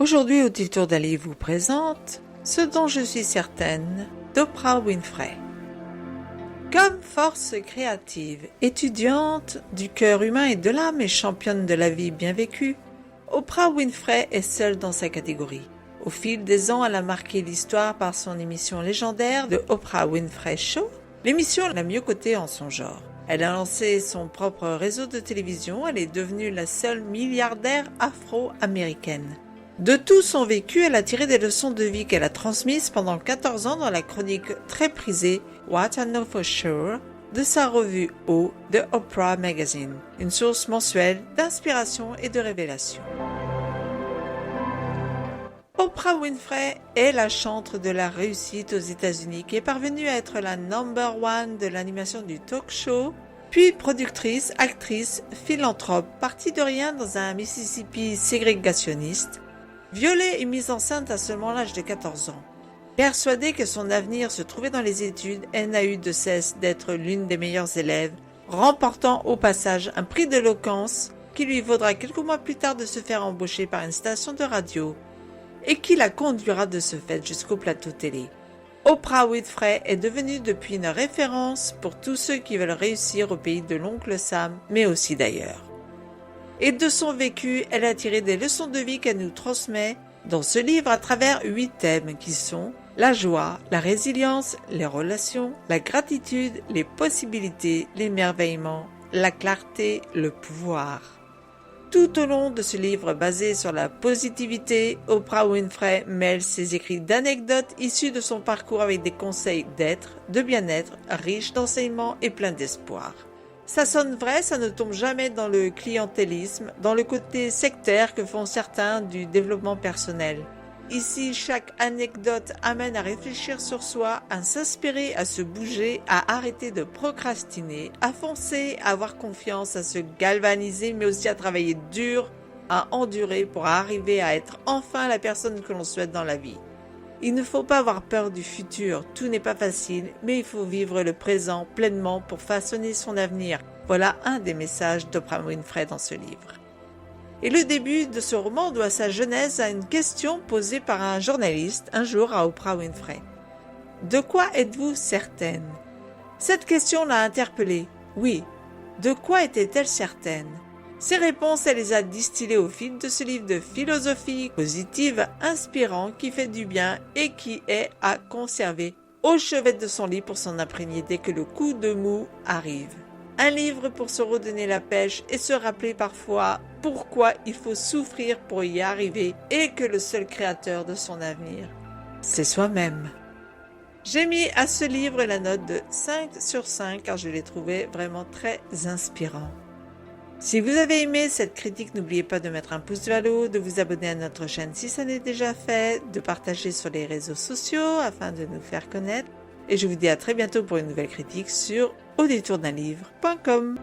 Aujourd'hui, au détour d'un livre vous présente Ce dont je suis certaine d'Oprah Winfrey. Comme force créative, étudiante du cœur humain et de l'âme et championne de la vie bien vécue, Oprah Winfrey est seule dans sa catégorie. Au fil des ans, elle a marqué l'histoire par son émission légendaire de Oprah Winfrey Show, l'émission la mieux cotée en son genre. Elle a lancé son propre réseau de télévision, elle est devenue la seule milliardaire afro-américaine. De tout son vécu, elle a tiré des leçons de vie qu'elle a transmises pendant 14 ans dans la chronique très prisée What I Know For Sure de sa revue O, The Oprah Magazine, une source mensuelle d'inspiration et de révélation. Oprah Winfrey est la chantre de la réussite aux États-Unis qui est parvenue à être la number one de l'animation du talk show, puis productrice, actrice, philanthrope, partie de rien dans un Mississippi ségrégationniste, violée et mise enceinte à seulement l'âge de 14 ans. Persuadée que son avenir se trouvait dans les études, elle n'a eu de cesse d'être l'une des meilleures élèves, remportant au passage un prix d'éloquence qui lui vaudra quelques mois plus tard de se faire embaucher par une station de radio et qui la conduira de ce fait jusqu'au plateau télé. Oprah Winfrey est devenue depuis une référence pour tous ceux qui veulent réussir au pays de l'oncle Sam, mais aussi d'ailleurs. Et de son vécu, elle a tiré des leçons de vie qu'elle nous transmet dans ce livre à travers 8 thèmes qui sont la joie, la résilience, les relations, la gratitude, les possibilités, l'émerveillement, la clarté, le pouvoir. Tout au long de ce livre basé sur la positivité, Oprah Winfrey mêle ses écrits d'anecdotes issus de son parcours avec des conseils d'être, de bien-être, riches d'enseignements et pleins d'espoir. Ça sonne vrai, ça ne tombe jamais dans le clientélisme, dans le côté sectaire que font certains du développement personnel. Ici, chaque anecdote amène à réfléchir sur soi, à s'inspirer, à se bouger, à arrêter de procrastiner, à foncer, à avoir confiance, à se galvaniser, mais aussi à travailler dur, à endurer pour arriver à être enfin la personne que l'on souhaite dans la vie. Il ne faut pas avoir peur du futur, tout n'est pas facile, mais il faut vivre le présent pleinement pour façonner son avenir. Voilà un des messages d'Oprah Winfrey dans ce livre. Et le début de ce roman doit sa genèse à une question posée par un journaliste un jour à Oprah Winfrey. De quoi êtes-vous certaine? Cette question l'a interpellée. Oui, de quoi était-elle certaine? Ces réponses, elle les a distillées au fil de ce livre de philosophie positive, inspirant, qui fait du bien et qui est à conserver au chevet de son lit pour s'en imprégner dès que le coup de mou arrive. Un livre pour se redonner la pêche et se rappeler parfois pourquoi il faut souffrir pour y arriver et que le seul créateur de son avenir, c'est soi-même. J'ai mis à ce livre la note de 5 sur 5 car je l'ai trouvé vraiment très inspirant. Si vous avez aimé cette critique, n'oubliez pas de mettre un pouce vers le haut, de vous abonner à notre chaîne si ça n'est déjà fait, de partager sur les réseaux sociaux afin de nous faire connaître. Et je vous dis à très bientôt pour une nouvelle critique sur audétourdunlivre.com.